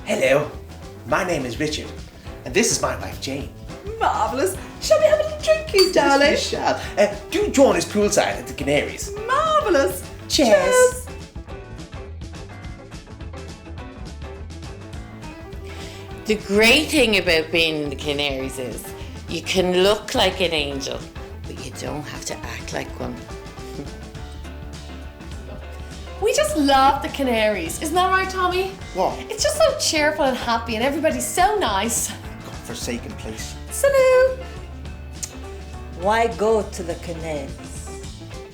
Hello, my name is Richard, and this is my wife Jane. Marvellous. Shall we have a little drink, please, darling? Yes, we shall. Do join us poolside at the Canaries. Marvellous. Cheers. The great thing about being in the Canaries is you can look like an angel, but you don't have to act like one. We just love the Canaries. Isn't that right, Tommy? What? It's just so cheerful and happy and everybody's so nice. Godforsaken place. Salut! Why go to the Canaries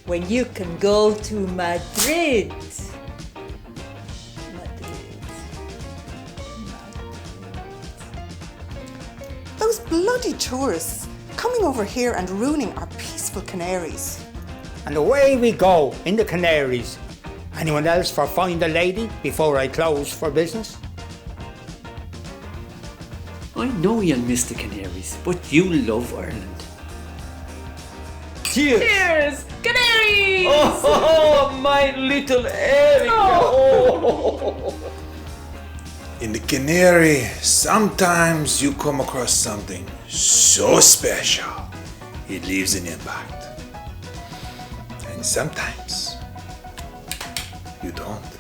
when you can go to Madrid? Those bloody tourists coming over here and ruining our peaceful Canaries. And away we go in the Canaries. Anyone else for Find a Lady before I close for business? I know you'll miss the Canaries, but you love Ireland. Cheers! Cheers! Canaries! Oh, my little area! Oh. In the Canary, sometimes you come across something so special, it leaves an impact. And sometimes you don't.